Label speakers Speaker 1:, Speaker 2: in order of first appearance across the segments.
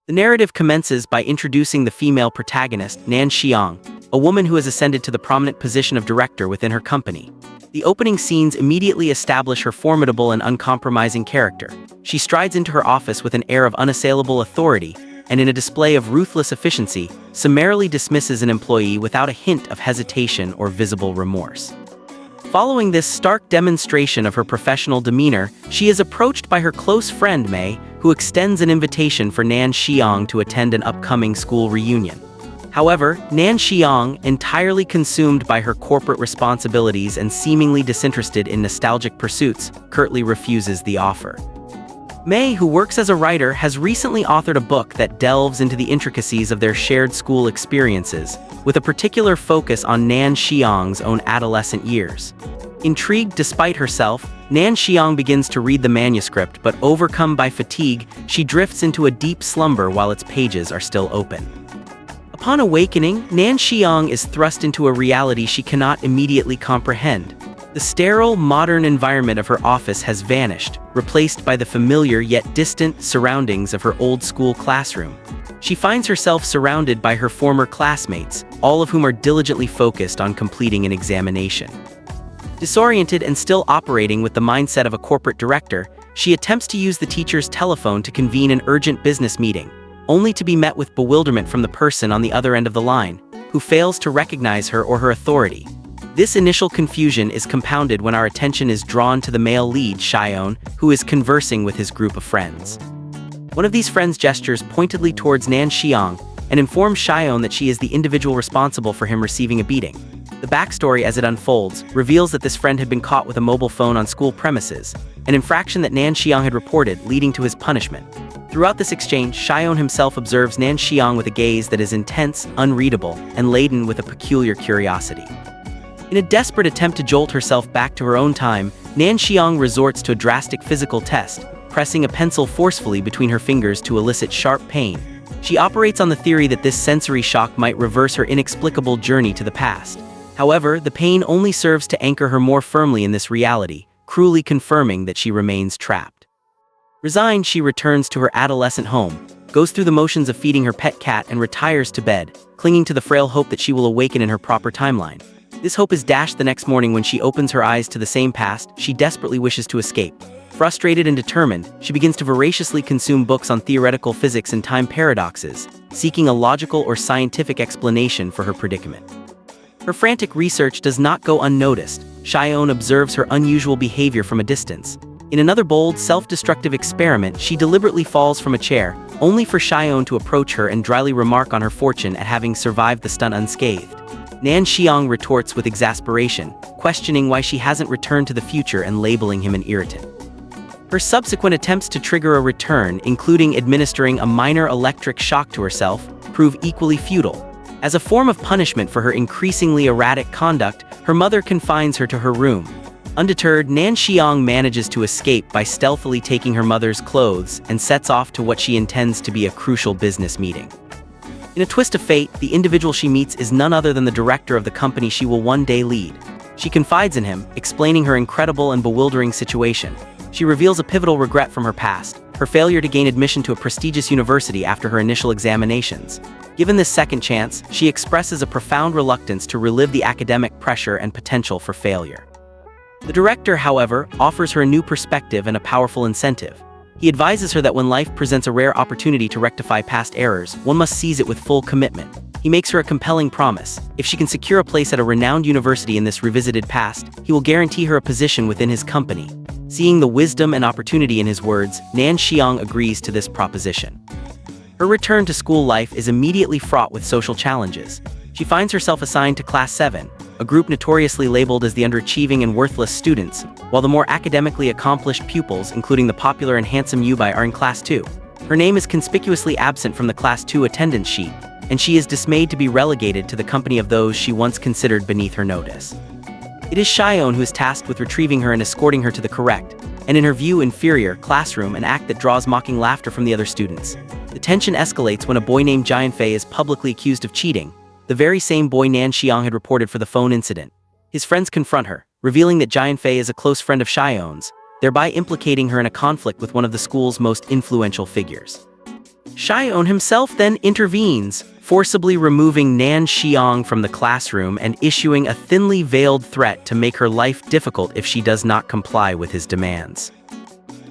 Speaker 1: The narrative commences by introducing the female protagonist, Nan Xiang, a woman who has ascended to the prominent position of director within her company. The opening scenes immediately establish her formidable and uncompromising character. She strides into her office with an air of unassailable authority, and in a display of ruthless efficiency, summarily dismisses an employee without a hint of hesitation or visible remorse. Following this stark demonstration of her professional demeanor, she is approached by her close friend Mei, who extends an invitation for Nan Xiang to attend an upcoming school reunion. However, Nan Xiang, entirely consumed by her corporate responsibilities and seemingly disinterested in nostalgic pursuits, curtly refuses the offer. Mei, who works as a writer, has recently authored a book that delves into the intricacies of their shared school experiences, with a particular focus on Nan Xiang's own adolescent years. Intrigued despite herself, Nan Xiang begins to read the manuscript, but overcome by fatigue, she drifts into a deep slumber while its pages are still open. Upon awakening, Nan Xiang is thrust into a reality she cannot immediately comprehend. The sterile, modern environment of her office has vanished, replaced by the familiar yet distant surroundings of her old-school classroom. She finds herself surrounded by her former classmates, all of whom are diligently focused on completing an examination. Disoriented and still operating with the mindset of a corporate director, she attempts to use the teacher's telephone to convene an urgent business meeting, only to be met with bewilderment from the person on the other end of the line, who fails to recognize her or her authority. This initial confusion is compounded when our attention is drawn to the male lead, Xion, who is conversing with his group of friends. One of these friends gestures pointedly towards Nan Xiang and informs Xion that she is the individual responsible for him receiving a beating. The backstory as it unfolds reveals that this friend had been caught with a mobile phone on school premises, an infraction that Nan Xiang had reported, leading to his punishment. Throughout this exchange, Xion himself observes Nan Xiang with a gaze that is intense, unreadable, and laden with a peculiar curiosity. In a desperate attempt to jolt herself back to her own time, Nan Xiang resorts to a drastic physical test, pressing a pencil forcefully between her fingers to elicit sharp pain. She operates on the theory that this sensory shock might reverse her inexplicable journey to the past. However, the pain only serves to anchor her more firmly in this reality, cruelly confirming that she remains trapped. Resigned, she returns to her adolescent home, goes through the motions of feeding her pet cat, and retires to bed, clinging to the frail hope that she will awaken in her proper timeline. This hope is dashed the next morning when she opens her eyes to the same past she desperately wishes to escape. Frustrated and determined, she begins to voraciously consume books on theoretical physics and time paradoxes, seeking a logical or scientific explanation for her predicament. Her frantic research does not go unnoticed. Xion observes her unusual behavior from a distance. In another bold, self-destructive experiment, she deliberately falls from a chair, only for Xion to approach her and dryly remark on her fortune at having survived the stunt unscathed. Nan Xiang retorts with exasperation, questioning why she hasn't returned to the future and labeling him an irritant. Her subsequent attempts to trigger a return, including administering a minor electric shock to herself, prove equally futile. As a form of punishment for her increasingly erratic conduct, her mother confines her to her room. Undeterred, Nan Xiang manages to escape by stealthily taking her mother's clothes and sets off to what she intends to be a crucial business meeting. In a twist of fate, the individual she meets is none other than the director of the company she will one day lead. She confides in him, explaining her incredible and bewildering situation. She reveals a pivotal regret from her past, her failure to gain admission to a prestigious university after her initial examinations. Given this second chance, she expresses a profound reluctance to relive the academic pressure and potential for failure. The director, however, offers her a new perspective and a powerful incentive. He advises her that when life presents a rare opportunity to rectify past errors, one must seize it with full commitment. He makes her a compelling promise. If she can secure a place at a renowned university in this revisited past, he will guarantee her a position within his company. Seeing the wisdom and opportunity in his words, Nan Xiang agrees to this proposition. Her return to school life is immediately fraught with social challenges. She finds herself assigned to Class 7, a group notoriously labeled as the underachieving and worthless students, while the more academically accomplished pupils, including the popular and handsome Yubai, are in Class 2. Her name is conspicuously absent from the Class 2 attendance sheet, and she is dismayed to be relegated to the company of those she once considered beneath her notice. It is Xion who is tasked with retrieving her and escorting her to the correct, and in her view inferior, classroom, an act that draws mocking laughter from the other students. The tension escalates when a boy named Jianfei is publicly accused of cheating, the very same boy Nan Xiang had reported for the phone incident. His friends confront her, revealing that Jianfei is a close friend of Xion's, thereby implicating her in a conflict with one of the school's most influential figures. Xiaon himself then intervenes, forcibly removing Nan Xiang from the classroom and issuing a thinly veiled threat to make her life difficult if she does not comply with his demands.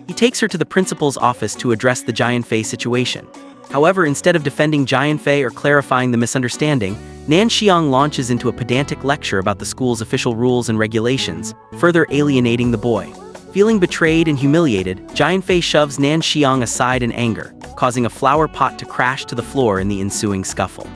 Speaker 1: He takes her to the principal's office to address the Jianfei situation. However, instead of defending Jianfei or clarifying the misunderstanding, Nan Xiang launches into a pedantic lecture about the school's official rules and regulations, further alienating the boy. Feeling betrayed and humiliated, Jianfei shoves Nan Xiang aside in anger, causing a flower pot to crash to the floor in the ensuing scuffle.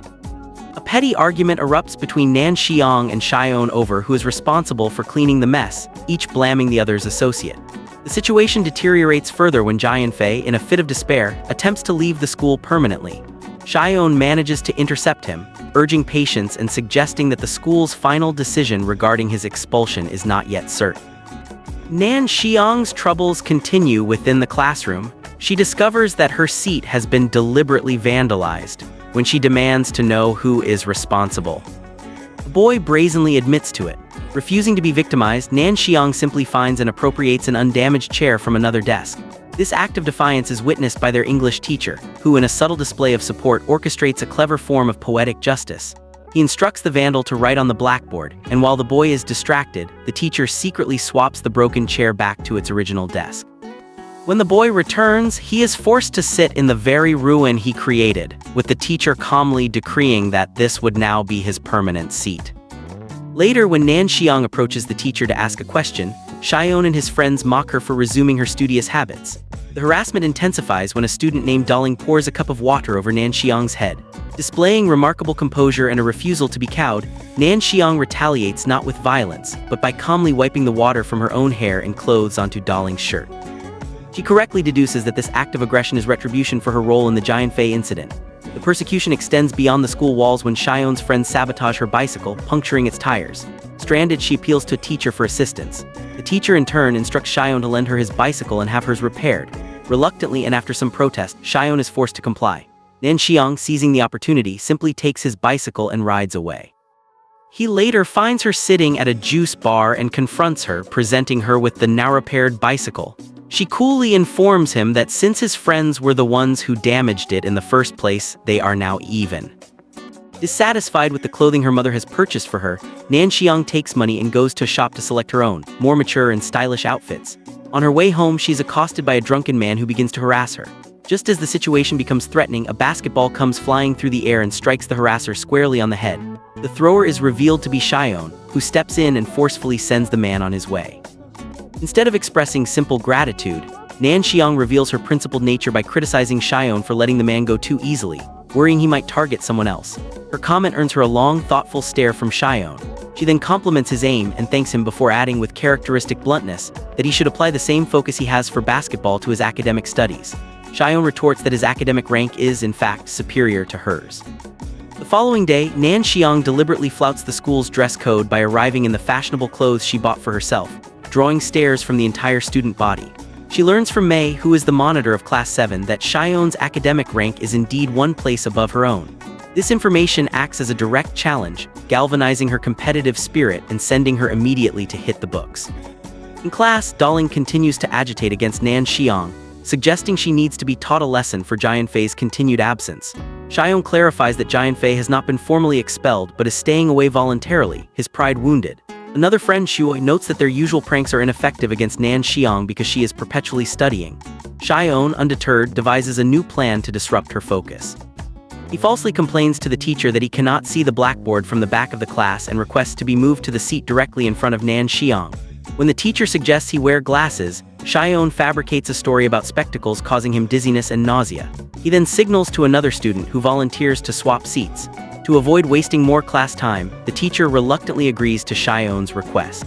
Speaker 1: A petty argument erupts between Nan Xiang and Xiaon over who is responsible for cleaning the mess, each blaming the other's associate. The situation deteriorates further when Jianfei, in a fit of despair, attempts to leave the school permanently. Xiaon manages to intercept him, urging patience and suggesting that the school's final decision regarding his expulsion is not yet certain. Nan Xiang's troubles continue within the classroom. She discovers that her seat has been deliberately vandalized when she demands to know who is responsible. The boy brazenly admits to it. Refusing to be victimized, Nan Xiang simply finds and appropriates an undamaged chair from another desk. This act of defiance is witnessed by their English teacher, who in a subtle display of support orchestrates a clever form of poetic justice. He instructs the vandal to write on the blackboard, and while the boy is distracted, the teacher secretly swaps the broken chair back to its original desk. When the boy returns, he is forced to sit in the very ruin he created, with the teacher calmly decreeing that this would now be his permanent seat. Later, when Nan Xiang approaches the teacher to ask a question, Xiaon and his friends mock her for resuming her studious habits. The harassment intensifies when a student named Daling pours a cup of water over Nan Xiang's head. Displaying remarkable composure and a refusal to be cowed, Nan Xiang retaliates not with violence, but by calmly wiping the water from her own hair and clothes onto Daling's shirt. She correctly deduces that this act of aggression is retribution for her role in the Jianfei incident. The persecution extends beyond the school walls when Xiaon's friends sabotage her bicycle, puncturing its tires. Stranded, she appeals to a teacher for assistance. The teacher in turn instructs Xiaon to lend her his bicycle and have hers repaired. Reluctantly and after some protest, Xiaon is forced to comply. Nan Xiang, seizing the opportunity, simply takes his bicycle and rides away. He later finds her sitting at a juice bar and confronts her, presenting her with the now-repaired bicycle. She coolly informs him that since his friends were the ones who damaged it in the first place, they are now even. Dissatisfied with the clothing her mother has purchased for her, Nan Xiang takes money and goes to a shop to select her own, more mature and stylish outfits. On her way home, she's accosted by a drunken man who begins to harass her. Just as the situation becomes threatening, a basketball comes flying through the air and strikes the harasser squarely on the head. The thrower is revealed to be Xiaon, who steps in and forcefully sends the man on his way. Instead of expressing simple gratitude, Nan Xiang reveals her principled nature by criticizing Xiaon for letting the man go too easily, worrying he might target someone else. Her comment earns her a long, thoughtful stare from Xiaon. She then compliments his aim and thanks him before adding with characteristic bluntness that he should apply the same focus he has for basketball to his academic studies. Xiaon retorts that his academic rank is, in fact, superior to hers. The following day, Nan Xiang deliberately flouts the school's dress code by arriving in the fashionable clothes she bought for herself, drawing stares from the entire student body. She learns from Mei, who is the monitor of Class 7, that Xiaon's academic rank is indeed one place above her own. This information acts as a direct challenge, galvanizing her competitive spirit and sending her immediately to hit the books. In class, Daling continues to agitate against Nan Xiang, suggesting she needs to be taught a lesson for Jianfei's continued absence. Xiaon clarifies that Jianfei has not been formally expelled but is staying away voluntarily, his pride wounded. Another friend, Shuoi, notes that their usual pranks are ineffective against Nan Xiang because she is perpetually studying. Xiaon, undeterred, devises a new plan to disrupt her focus. He falsely complains to the teacher that he cannot see the blackboard from the back of the class and requests to be moved to the seat directly in front of Nan Xiang. When the teacher suggests he wear glasses, Xiaon fabricates a story about spectacles causing him dizziness and nausea. He then signals to another student who volunteers to swap seats. To avoid wasting more class time, the teacher reluctantly agrees to Xiaon's request.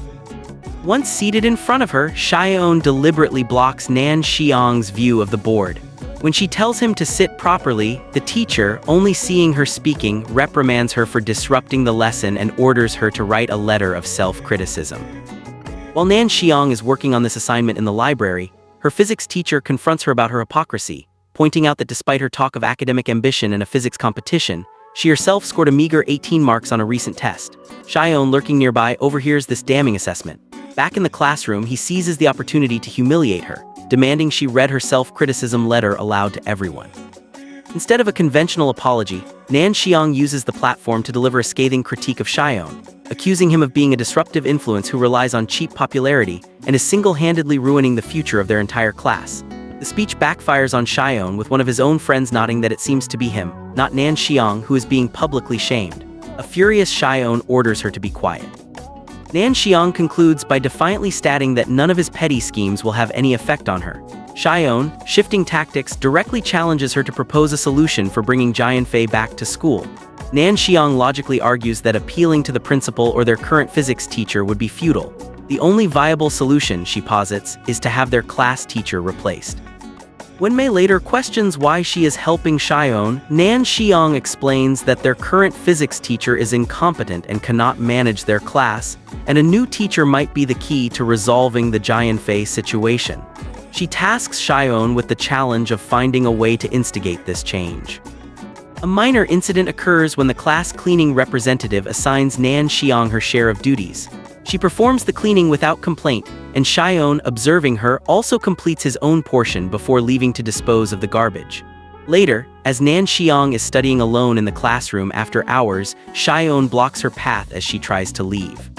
Speaker 1: Once seated in front of her, Xiaon deliberately blocks Nan Xiang's view of the board. When she tells him to sit properly, the teacher, only seeing her speaking, reprimands her for disrupting the lesson and orders her to write a letter of self-criticism. While Nan Xiang is working on this assignment in the library, her physics teacher confronts her about her hypocrisy, pointing out that despite her talk of academic ambition and a physics competition, she herself scored a meager 18 marks on a recent test. Xiaon, lurking nearby, overhears this damning assessment. Back in the classroom, he seizes the opportunity to humiliate her, demanding she read her self-criticism letter aloud to everyone. Instead of a conventional apology, Nan Xiang uses the platform to deliver a scathing critique of Xiaoan, accusing him of being a disruptive influence who relies on cheap popularity and is single-handedly ruining the future of their entire class. The speech backfires on Xiaoan, with one of his own friends nodding that it seems to be him, not Nan Xiang, who is being publicly shamed. A furious Xiaoan orders her to be quiet. Nan Xiang concludes by defiantly stating that none of his petty schemes will have any effect on her. Xiaoan, shifting tactics, directly challenges her to propose a solution for bringing Jianfei back to school. Nan Xiang logically argues that appealing to the principal or their current physics teacher would be futile. The only viable solution, she posits, is to have their class teacher replaced. When Mei later questions why she is helping Xiaoan, Nan Xiang explains that their current physics teacher is incompetent and cannot manage their class, and a new teacher might be the key to resolving the Jianfei situation. She tasks Xiaoan with the challenge of finding a way to instigate this change. A minor incident occurs when the class cleaning representative assigns Nan Xiang her share of duties. She performs the cleaning without complaint, and Xiaoan, observing her, also completes his own portion before leaving to dispose of the garbage. Later, as Nan Xiang is studying alone in the classroom after hours, Xiaoan blocks her path as she tries to leave.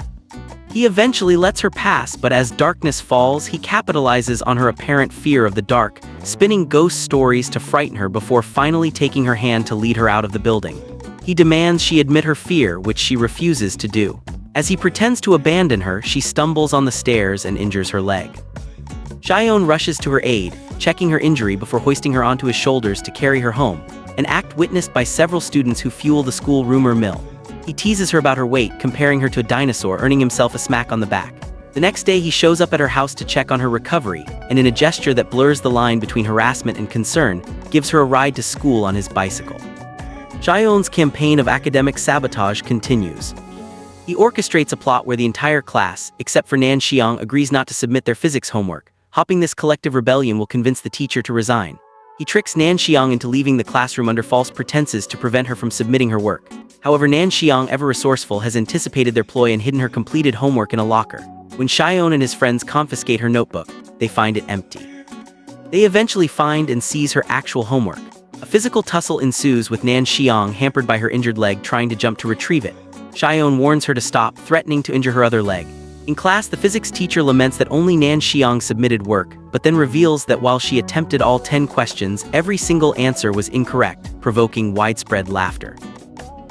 Speaker 1: He eventually lets her pass, but as darkness falls, he capitalizes on her apparent fear of the dark, spinning ghost stories to frighten her before finally taking her hand to lead her out of the building. He demands she admit her fear, which she refuses to do. As he pretends to abandon her, she stumbles on the stairs and injures her leg. Xiaoan rushes to her aid, checking her injury before hoisting her onto his shoulders to carry her home, an act witnessed by several students who fuel the school rumor mill. He teases her about her weight, comparing her to a dinosaur, earning himself a smack on the back. The next day, he shows up at her house to check on her recovery, and in a gesture that blurs the line between harassment and concern, gives her a ride to school on his bicycle. Xiaoan's campaign of academic sabotage continues. He orchestrates a plot where the entire class, except for Nan Xiang, agrees not to submit their physics homework. Hopping this collective rebellion will convince the teacher to resign. He tricks Nan Xiang into leaving the classroom under false pretenses to prevent her from submitting her work. However, Nan Xiang, ever resourceful, has anticipated their ploy and hidden her completed homework in a locker. When Xiaoan and his friends confiscate her notebook, they find it empty. They eventually find and seize her actual homework. A physical tussle ensues, with Nan Xiang, hampered by her injured leg, trying to jump to retrieve it. Xiaoan warns her to stop, threatening to injure her other leg. In class, the physics teacher laments that only Nan Xiang submitted work, but then reveals that while she attempted all 10 questions, every single answer was incorrect, provoking widespread laughter.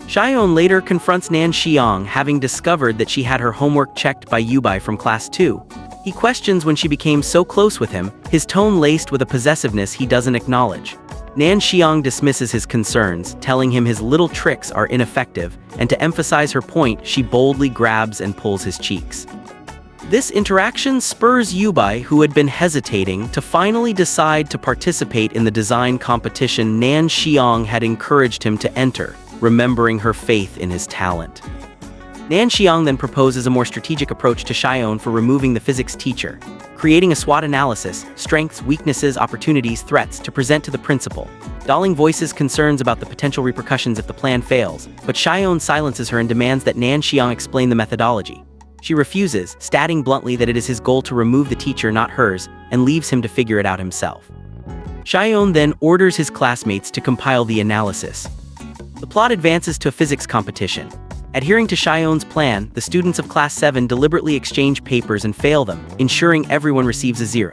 Speaker 1: Xiaoan later confronts Nan Xiang, having discovered that she had her homework checked by Yubai from class 2. He questions when she became so close with him, his tone laced with a possessiveness he doesn't acknowledge. Nan Xiang dismisses his concerns, telling him his little tricks are ineffective, and to emphasize her point, she boldly grabs and pulls his cheeks. This interaction spurs Yubai, who had been hesitating, to finally decide to participate in the design competition Nan Xiang had encouraged him to enter, remembering her faith in his talent. Nan Xiang then proposes a more strategic approach to Xiaoan for removing the physics teacher, creating a SWOT analysis, strengths, weaknesses, opportunities, threats, to present to the principal. Dawling voices concerns about the potential repercussions if the plan fails, but Xiaoan silences her and demands that Nan Xiang explain the methodology. She refuses, stating bluntly that it is his goal to remove the teacher, not hers, and leaves him to figure it out himself. Xiaoan then orders his classmates to compile the analysis. The plot advances to a physics competition. Adhering to Xiaoan's plan, the students of Class 7 deliberately exchange papers and fail them, ensuring everyone receives a 0.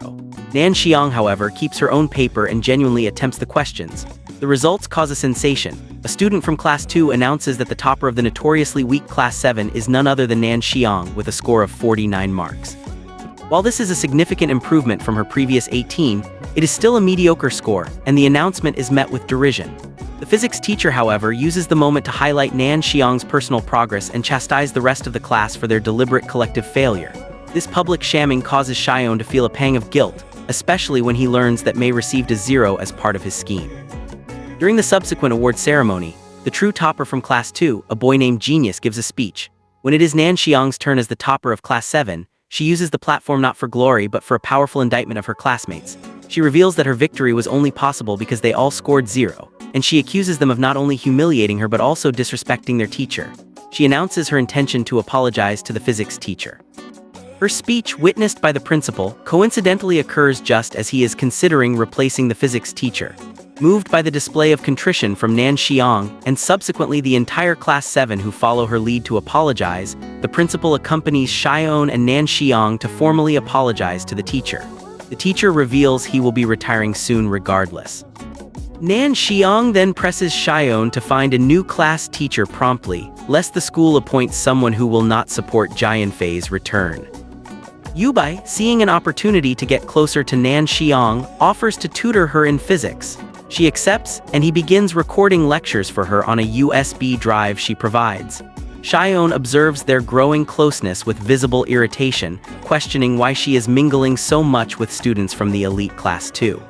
Speaker 1: Nan Xiang, however, keeps her own paper and genuinely attempts the questions. The results cause a sensation. A student from Class 2 announces that the topper of the notoriously weak Class 7 is none other than Nan Xiang, with a score of 49 marks. While this is a significant improvement from her previous 18, it is still a mediocre score, and the announcement is met with derision. The physics teacher, however, uses the moment to highlight Nan Xiang's personal progress and chastise the rest of the class for their deliberate collective failure. This public shamming causes Xiaoan to feel a pang of guilt, especially when he learns that Mei received a 0 as part of his scheme. During the subsequent award ceremony, the true topper from Class 2, a boy named Genius, gives a speech. When it is Nan Xiang's turn as the topper of Class 7, she uses the platform not for glory but for a powerful indictment of her classmates. She reveals that her victory was only possible because they all scored 0, and she accuses them of not only humiliating her but also disrespecting their teacher. She announces her intention to apologize to the physics teacher. Her speech, witnessed by the principal, coincidentally occurs just as he is considering replacing the physics teacher. Moved by the display of contrition from Nan Xiang, and subsequently the entire Class 7 who follow her lead to apologize, the principal accompanies Xiaoan and Nan Xiang to formally apologize to the teacher. The teacher reveals he will be retiring soon regardless. Nan Xiang then presses Xiaoan to find a new class teacher promptly, lest the school appoint someone who will not support Jianfei's return. Yubai, seeing an opportunity to get closer to Nan Xiang, offers to tutor her in physics. She accepts, and he begins recording lectures for her on a USB drive she provides. Xiaoan observes their growing closeness with visible irritation, questioning why she is mingling so much with students from the elite Class 2.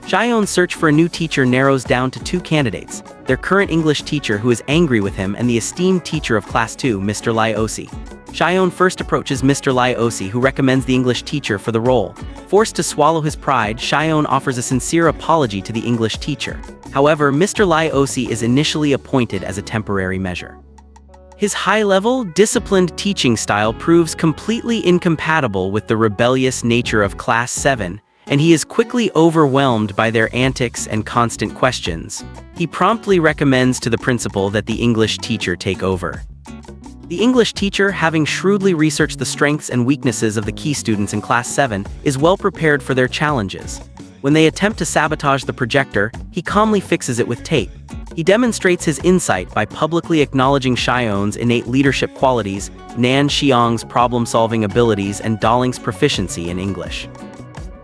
Speaker 1: Xiaoan's search for a new teacher narrows down to two candidates, their current English teacher who is angry with him and the esteemed teacher of Class 2, Mr. Lai Osi. Xiaoan first approaches Mr. Lai Osi, who recommends the English teacher for the role. Forced to swallow his pride, Xiaoan offers a sincere apology to the English teacher. However, Mr. Lai Osi is initially appointed as a temporary measure. His high-level, disciplined teaching style proves completely incompatible with the rebellious nature of Class 7, and he is quickly overwhelmed by their antics and constant questions. He promptly recommends to the principal that the English teacher take over. The English teacher, having shrewdly researched the strengths and weaknesses of the key students in Class 7, is well prepared for their challenges. When they attempt to sabotage the projector, he calmly fixes it with tape. He demonstrates his insight by publicly acknowledging Xiaoan's innate leadership qualities, Nan Xiang's problem-solving abilities, and Daling's proficiency in English.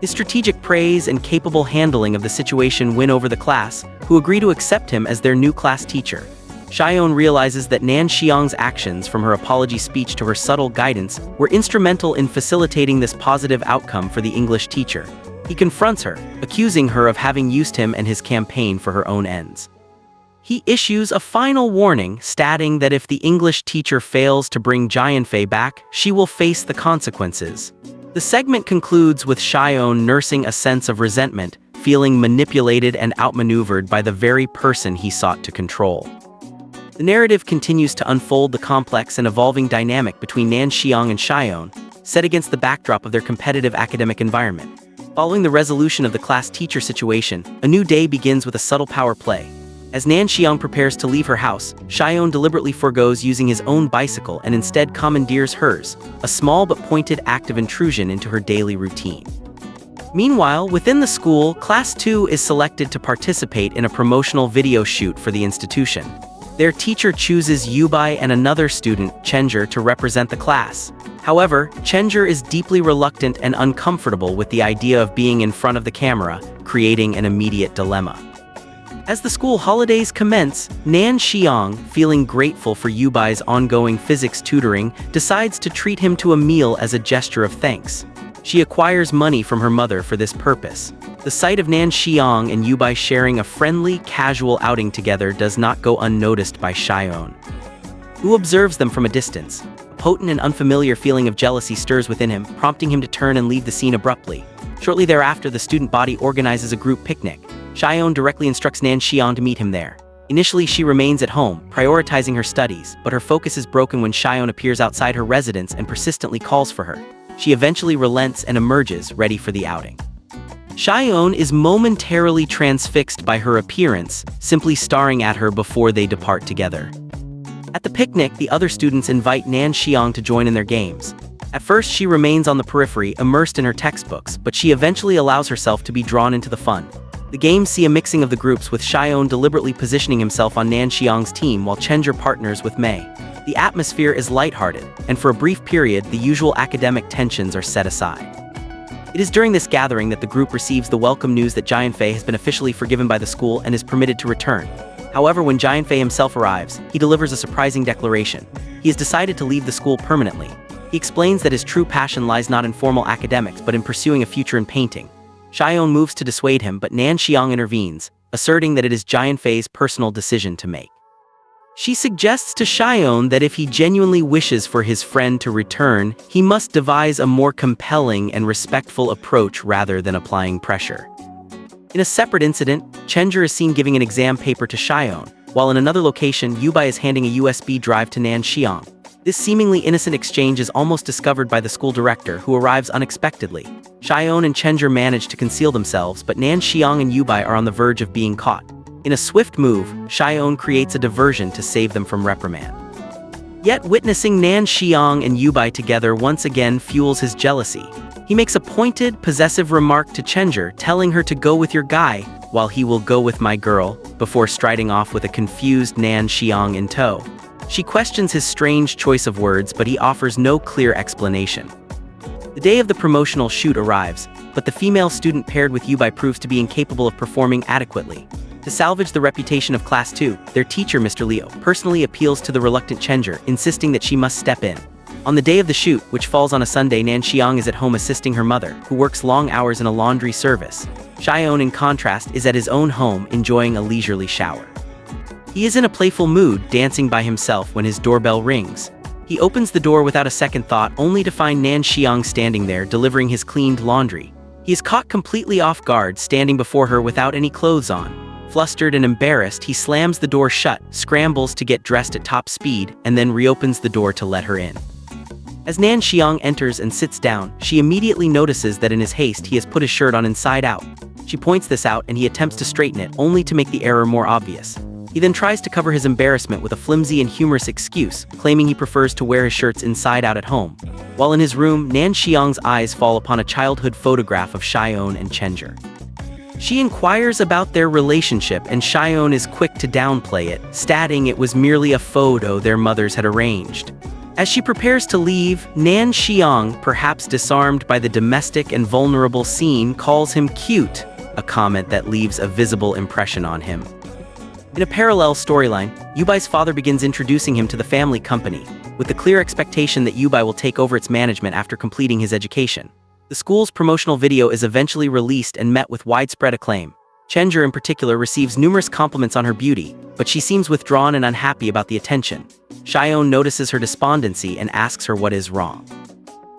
Speaker 1: His strategic praise and capable handling of the situation win over the class, who agree to accept him as their new class teacher. Xiaoan realizes that Nan Xiang's actions, from her apology speech to her subtle guidance, were instrumental in facilitating this positive outcome for the English teacher. He confronts her, accusing her of having used him and his campaign for her own ends. He issues a final warning, stating that if the English teacher fails to bring Jianfei back, she will face the consequences. The segment concludes with Xiaoan nursing a sense of resentment, feeling manipulated and outmaneuvered by the very person he sought to control. The narrative continues to unfold the complex and evolving dynamic between Nan Xiang and Xiaoan, set against the backdrop of their competitive academic environment. Following the resolution of the class-teacher situation, a new day begins with a subtle power play. As Nan Xiang prepares to leave her house, Xiaoan deliberately forgoes using his own bicycle and instead commandeers hers, a small but pointed act of intrusion into her daily routine. Meanwhile, within the school, Class 2 is selected to participate in a promotional video shoot for the institution. Their teacher chooses Yubai and another student, Chenjer, to represent the class. However, Chenjer is deeply reluctant and uncomfortable with the idea of being in front of the camera, creating an immediate dilemma. As the school holidays commence, Nan Xiang, feeling grateful for Yubai's ongoing physics tutoring, decides to treat him to a meal as a gesture of thanks. She acquires money from her mother for this purpose. The sight of Nan Xiang and Yubai sharing a friendly, casual outing together does not go unnoticed by Xiaoan, who observes them from a distance. A potent and unfamiliar feeling of jealousy stirs within him, prompting him to turn and leave the scene abruptly. Shortly thereafter, the student body organizes a group picnic. Xiaoan directly instructs Nan Xiang to meet him there. Initially, she remains at home, prioritizing her studies, but her focus is broken when Xiaoan appears outside her residence and persistently calls for her. She eventually relents and emerges, ready for the outing. Xiaoan is momentarily transfixed by her appearance, simply staring at her before they depart together. At the picnic, the other students invite Nan Xiang to join in their games. At first, she remains on the periphery, immersed in her textbooks, but she eventually allows herself to be drawn into the fun. The games see a mixing of the groups, with Xiaoan deliberately positioning himself on Nan Xiang's team while Chenjer partners with Mei. The atmosphere is lighthearted, and for a brief period, the usual academic tensions are set aside. It is during this gathering that the group receives the welcome news that Jianfei has been officially forgiven by the school and is permitted to return. However, when Jianfei himself arrives, he delivers a surprising declaration. He has decided to leave the school permanently. He explains that his true passion lies not in formal academics but in pursuing a future in painting. Xiaoan moves to dissuade him, but Nan Xiang intervenes, asserting that it is Jianfei's personal decision to make. She suggests to Xiaoan that if he genuinely wishes for his friend to return, he must devise a more compelling and respectful approach rather than applying pressure. In a separate incident, Chenjer is seen giving an exam paper to Xiaoan, while in another location, Yubai is handing a USB drive to Nan Xiang. This seemingly innocent exchange is almost discovered by the school director, who arrives unexpectedly. Xiaoan and Chenjer manage to conceal themselves, but Nan Xiang and Yubai are on the verge of being caught. In a swift move, Xiaoan creates a diversion to save them from reprimand. Yet witnessing Nan Xiang and Yubai together once again fuels his jealousy. He makes a pointed, possessive remark to Chenjer, telling her to go with your guy, while he will go with my girl, before striding off with a confused Nan Xiang in tow. She questions his strange choice of words, but he offers no clear explanation. The day of the promotional shoot arrives, but the female student paired with Yubai proves to be incapable of performing adequately. To salvage the reputation of Class 2, their teacher, Mr. Liu, personally appeals to the reluctant Chenjer, insisting that she must step in. On the day of the shoot, which falls on a Sunday, Nan Xiang is at home assisting her mother, who works long hours in a laundry service. Xiaoan, in contrast, is at his own home, enjoying a leisurely shower. He is in a playful mood, dancing by himself when his doorbell rings. He opens the door without a second thought, only to find Nan Xiang standing there, delivering his cleaned laundry. He is caught completely off guard, standing before her without any clothes on. Flustered and embarrassed, he slams the door shut, scrambles to get dressed at top speed, and then reopens the door to let her in. As Nan Xiang enters and sits down, she immediately notices that in his haste he has put his shirt on inside out. She points this out and he attempts to straighten it, only to make the error more obvious. He then tries to cover his embarrassment with a flimsy and humorous excuse, claiming he prefers to wear his shirts inside out at home. While in his room, Nan Xiang's eyes fall upon a childhood photograph of Xiaoan and Chenjer. She inquires about their relationship, and Xiaoan is quick to downplay it, stating it was merely a photo their mothers had arranged. As she prepares to leave, Nan Xiang, perhaps disarmed by the domestic and vulnerable scene, calls him cute, a comment that leaves a visible impression on him. In a parallel storyline, Yubai's father begins introducing him to the family company, with the clear expectation that Yubai will take over its management after completing his education. The school's promotional video is eventually released and met with widespread acclaim. Chenjer in particular receives numerous compliments on her beauty, but she seems withdrawn and unhappy about the attention. Xiaoan notices her despondency and asks her what is wrong.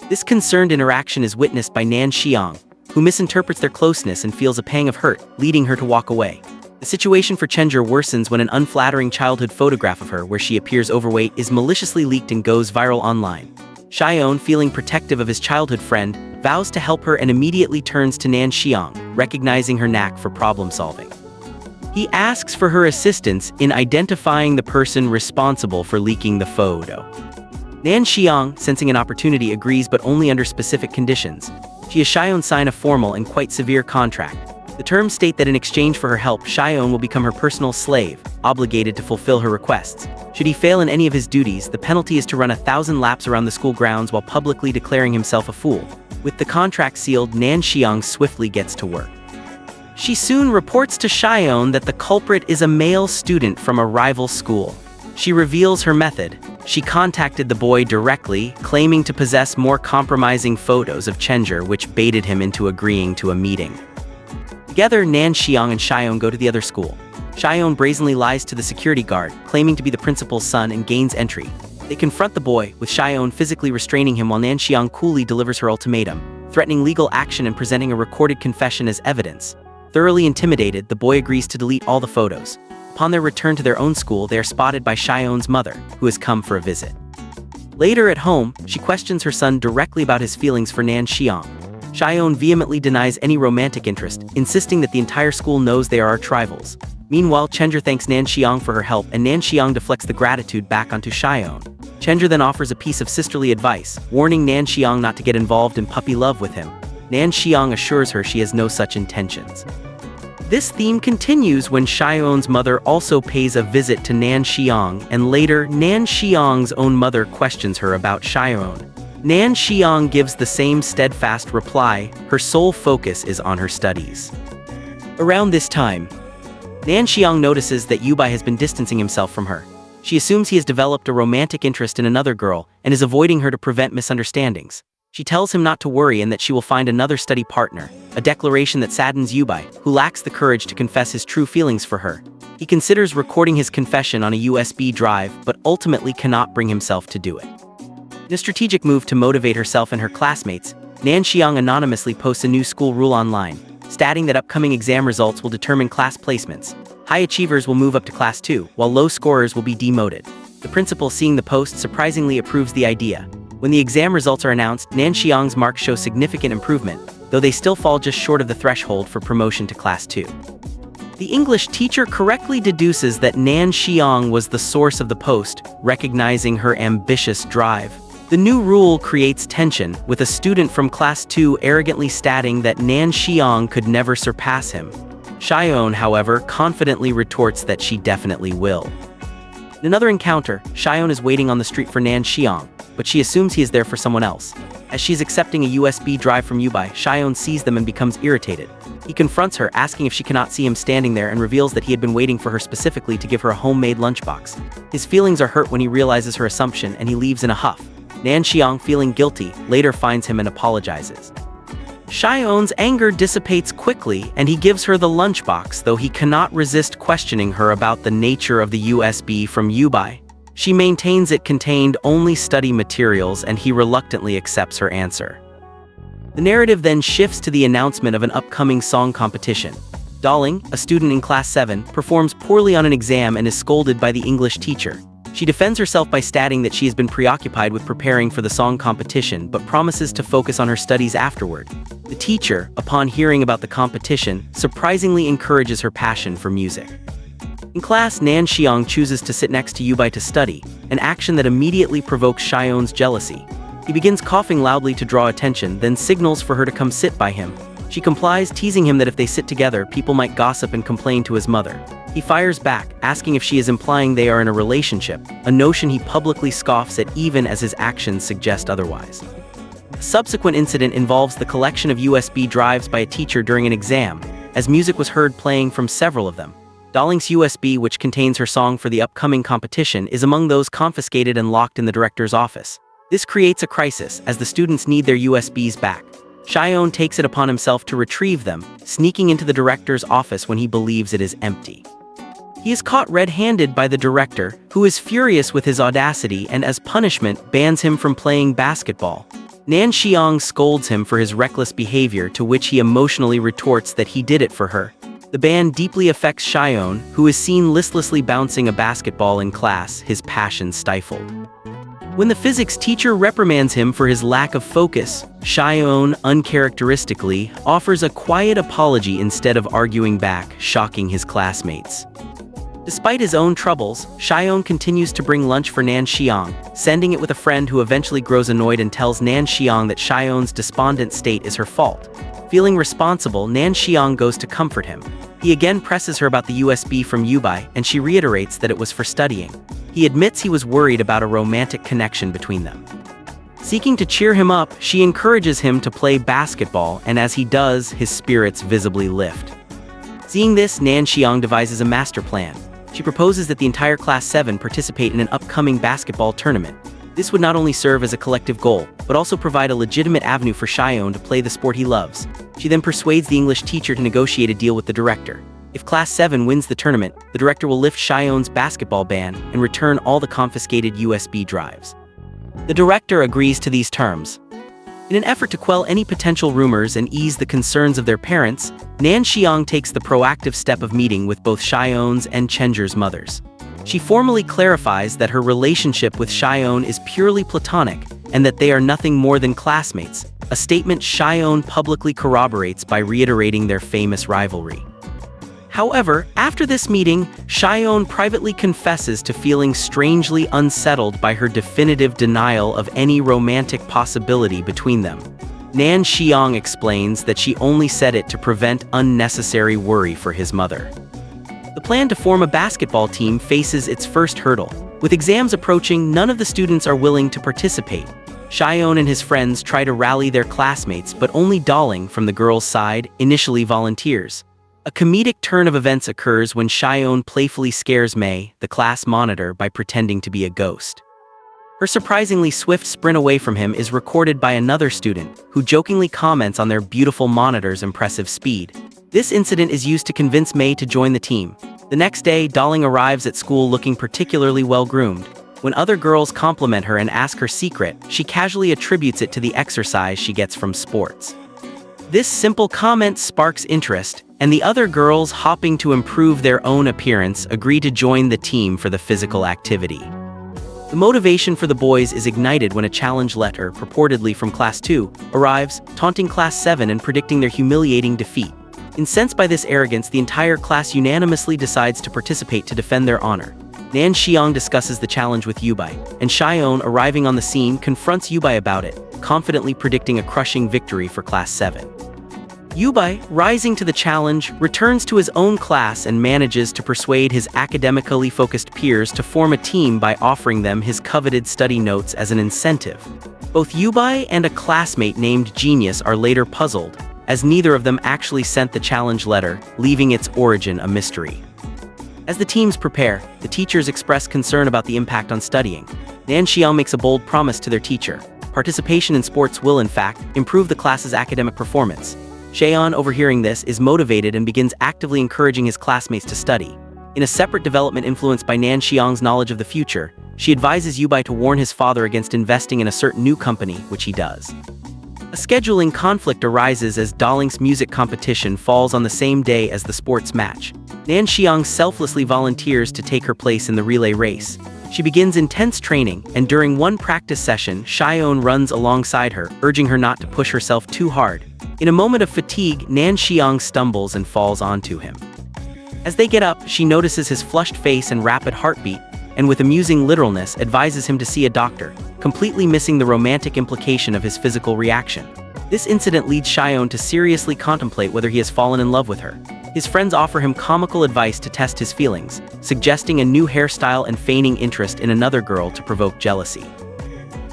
Speaker 1: This concerned interaction is witnessed by Nan Xiang, who misinterprets their closeness and feels a pang of hurt, leading her to walk away. The situation for Chenjer worsens when an unflattering childhood photograph of her where she appears overweight is maliciously leaked and goes viral online. Xiaoan, feeling protective of his childhood friend, vows to help her and immediately turns to Nan Xiang, recognizing her knack for problem-solving. He asks for her assistance in identifying the person responsible for leaking the photo. Nan Xiang, sensing an opportunity, agrees, but only under specific conditions. She has Xiaoan sign a formal and quite severe contract. The terms state that in exchange for her help, Xiaoan will become her personal slave, obligated to fulfill her requests. Should he fail in any of his duties, the penalty is to run 1,000 laps around the school grounds while publicly declaring himself a fool. With the contract sealed, Nan Xiang swiftly gets to work. She soon reports to Xiaoan that the culprit is a male student from a rival school. She reveals her method. She contacted the boy directly, claiming to possess more compromising photos of Chenjer, which baited him into agreeing to a meeting. Together, Nan Xiang and Xiaoan go to the other school. Xiaoan brazenly lies to the security guard, claiming to be the principal's son, and gains entry. They confront the boy, with Xiaoan physically restraining him while Nan Xiang coolly delivers her ultimatum, threatening legal action and presenting a recorded confession as evidence. Thoroughly intimidated, the boy agrees to delete all the photos. Upon their return to their own school, they are spotted by Xiaoan's mother, who has come for a visit. Later at home, she questions her son directly about his feelings for Nan Xiang. Xiaoan vehemently denies any romantic interest, insisting that the entire school knows they are arch rivals. Meanwhile, Chenjer thanks Nan Xiang for her help, and Nan Xiang deflects the gratitude back onto Xiaoan. Chenjer then offers a piece of sisterly advice, warning Nan Xiang not to get involved in puppy love with him. Nan Xiang assures her she has no such intentions. This theme continues when Xiaoan's mother also pays a visit to Nan Xiang, and later, Nan Xiang's own mother questions her about Xiaoan. Nan Xiang gives the same steadfast reply. Her sole focus is on her studies. Around this time, Nan Xiang notices that Yubai has been distancing himself from her. She assumes he has developed a romantic interest in another girl and is avoiding her to prevent misunderstandings. She tells him not to worry and that she will find another study partner, a declaration that saddens Yubai, who lacks the courage to confess his true feelings for her. He considers recording his confession on a USB drive, but ultimately cannot bring himself to do it. In a strategic move to motivate herself and her classmates, Nan Xiang anonymously posts a new school rule online, stating that upcoming exam results will determine class placements. High achievers will move up to Class 2, while low scorers will be demoted. The principal, seeing the post, surprisingly approves the idea. When the exam results are announced, Nan Xiang's marks show significant improvement, though they still fall just short of the threshold for promotion to Class 2. The English teacher correctly deduces that Nan Xiang was the source of the post, recognizing her ambitious drive. The new rule creates tension, with a student from Class 2 arrogantly stating that Nan Xiang could never surpass him. Xiaoan, however, confidently retorts that she definitely will. In another encounter, Xiaoan is waiting on the street for Nan Xiang, but she assumes he is there for someone else. As she's accepting a USB drive from Yubai, Xiaoan sees them and becomes irritated. He confronts her, asking if she cannot see him standing there, and reveals that he had been waiting for her specifically to give her a homemade lunchbox. His feelings are hurt when he realizes her assumption, and he leaves in a huff. Nan Xiang, feeling guilty, later finds him and apologizes. Xiaoan's anger dissipates quickly, and he gives her the lunchbox, though he cannot resist questioning her about the nature of the USB from Yubai. She maintains it contained only study materials, and he reluctantly accepts her answer. The narrative then shifts to the announcement of an upcoming song competition. Darling, a student in Class 7, performs poorly on an exam and is scolded by the English teacher. She defends herself by stating that she has been preoccupied with preparing for the song competition, but promises to focus on her studies afterward. The teacher, upon hearing about the competition, surprisingly encourages her passion for music. In class, Nan Xiang chooses to sit next to Yubai to study, an action that immediately provokes Xiaoan's jealousy. He begins coughing loudly to draw attention, then signals for her to come sit by him. She complies, teasing him that if they sit together, people might gossip and complain to his mother. He fires back, asking if she is implying they are in a relationship, a notion he publicly scoffs at even as his actions suggest otherwise. A subsequent incident involves the collection of USB drives by a teacher during an exam, as music was heard playing from several of them. Darling's USB, which contains her song for the upcoming competition, is among those confiscated and locked in the director's office. This creates a crisis, as the students need their USBs back. Xiaoan takes it upon himself to retrieve them, sneaking into the director's office when he believes it is empty. He is caught red-handed by the director, who is furious with his audacity and as punishment bans him from playing basketball. Nan Xiang scolds him for his reckless behavior, to which he emotionally retorts that he did it for her. The ban deeply affects Xiaoan, who is seen listlessly bouncing a basketball in class, his passion stifled. When the physics teacher reprimands him for his lack of focus, Xiaoan, uncharacteristically, offers a quiet apology instead of arguing back, shocking his classmates. Despite his own troubles, Xiaoan continues to bring lunch for Nan Xiang, sending it with a friend who eventually grows annoyed and tells Nan Xiang that Xiaoan's despondent state is her fault. Feeling responsible, Nan Xiang goes to comfort him. He again presses her about the USB from Yubai, and she reiterates that it was for studying. He admits he was worried about a romantic connection between them. Seeking to cheer him up, she encourages him to play basketball, and as he does, his spirits visibly lift. Seeing this, Nan Xiang devises a master plan. She proposes that the entire Class 7 participate in an upcoming basketball tournament. This would not only serve as a collective goal, but also provide a legitimate avenue for Xiaoan to play the sport he loves. She then persuades the English teacher to negotiate a deal with the director. If Class 7 wins the tournament, the director will lift Xiaoan's basketball ban and return all the confiscated USB drives. The director agrees to these terms. In an effort to quell any potential rumors and ease the concerns of their parents, Nan Xiang takes the proactive step of meeting with both Xiaoan's and Chenjer's mothers. She formally clarifies that her relationship with Xiaoan is purely platonic and that they are nothing more than classmates, a statement Xiaoan publicly corroborates by reiterating their famous rivalry. However, after this meeting, Xiaoan privately confesses to feeling strangely unsettled by her definitive denial of any romantic possibility between them. Nan Xiang explains that she only said it to prevent unnecessary worry for his mother. The plan to form a basketball team faces its first hurdle. With exams approaching, none of the students are willing to participate. Xiaoan and his friends try to rally their classmates, but only Darling, from the girls' side, initially volunteers. A comedic turn of events occurs when Xiaoan playfully scares Mei, the class monitor, by pretending to be a ghost. Her surprisingly swift sprint away from him is recorded by another student, who jokingly comments on their beautiful monitor's impressive speed. This incident is used to convince Mei to join the team. The next day, Darling arrives at school looking particularly well-groomed. When other girls compliment her and ask her secret, she casually attributes it to the exercise she gets from sports. This simple comment sparks interest, and the other girls, hopping to improve their own appearance, agree to join the team for the physical activity. The motivation for the boys is ignited when a challenge letter, purportedly from Class 2, arrives, taunting Class 7 and predicting their humiliating defeat. Incensed by this arrogance, the entire class unanimously decides to participate to defend their honor. Nan Xiang discusses the challenge with Yubai, and Xiaoan, arriving on the scene, confronts Yubai about it, confidently predicting a crushing victory for Class 7. Yubai, rising to the challenge, returns to his own class and manages to persuade his academically focused peers to form a team by offering them his coveted study notes as an incentive. Both Yubai and a classmate named Genius are later puzzled, as neither of them actually sent the challenge letter, leaving its origin a mystery. As the teams prepare, the teachers express concern about the impact on studying. Nan Xiang makes a bold promise to their teacher. Participation in sports will, in fact, improve the class's academic performance. Xiaoan, overhearing this, is motivated and begins actively encouraging his classmates to study. In a separate development influenced by Nan Xiang's knowledge of the future, she advises Yubai to warn his father against investing in a certain new company, which he does. A scheduling conflict arises as Dalink's music competition falls on the same day as the sports match. Nan Xiang selflessly volunteers to take her place in the relay race. She begins intense training, and during one practice session, Xiaoan runs alongside her, urging her not to push herself too hard. In a moment of fatigue, Nan Xiang stumbles and falls onto him. As they get up, she notices his flushed face and rapid heartbeat, and with amusing literalness advises him to see a doctor, completely missing the romantic implication of his physical reaction. This incident leads Xiaoan to seriously contemplate whether he has fallen in love with her. His friends offer him comical advice to test his feelings, suggesting a new hairstyle and feigning interest in another girl to provoke jealousy.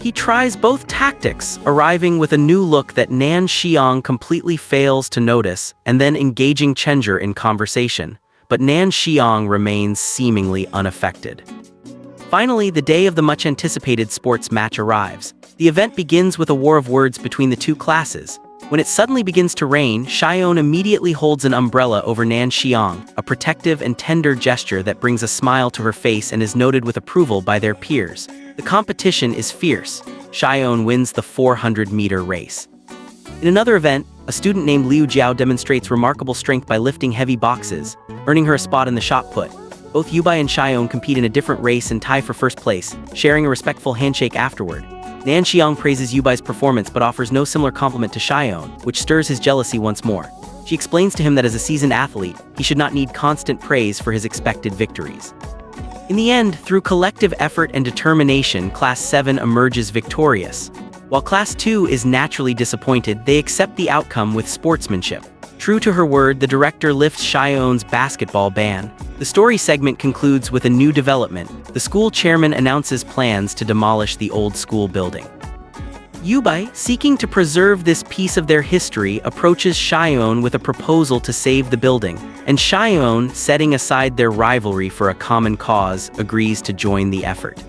Speaker 1: He tries both tactics, arriving with a new look that Nan Xiang completely fails to notice, and then engaging Chenjer in conversation, but Nan Xiang remains seemingly unaffected. Finally, the day of the much-anticipated sports match arrives. The event begins with a war of words between the two classes. When it suddenly begins to rain, Xiaoan immediately holds an umbrella over Nan Xiang, a protective and tender gesture that brings a smile to her face and is noted with approval by their peers. The competition is fierce. Xiaoan wins the 400-meter race. In another event, a student named Liu Jiao demonstrates remarkable strength by lifting heavy boxes, earning her a spot in the shot put. Both Yubai and Xiaoan compete in a different race and tie for first place, sharing a respectful handshake afterward. Nan Xiang praises Yubai's performance but offers no similar compliment to Xiaoan, which stirs his jealousy once more. She explains to him that as a seasoned athlete, he should not need constant praise for his expected victories. In the end, through collective effort and determination, Class 7 emerges victorious. While Class 2 is naturally disappointed, they accept the outcome with sportsmanship. True to her word, the director lifts Xiaoan's basketball ban. The story segment concludes with a new development. The school chairman announces plans to demolish the old school building. Yubai, seeking to preserve this piece of their history, approaches Xiaoan with a proposal to save the building, and Xiaoan, setting aside their rivalry for a common cause, agrees to join the effort.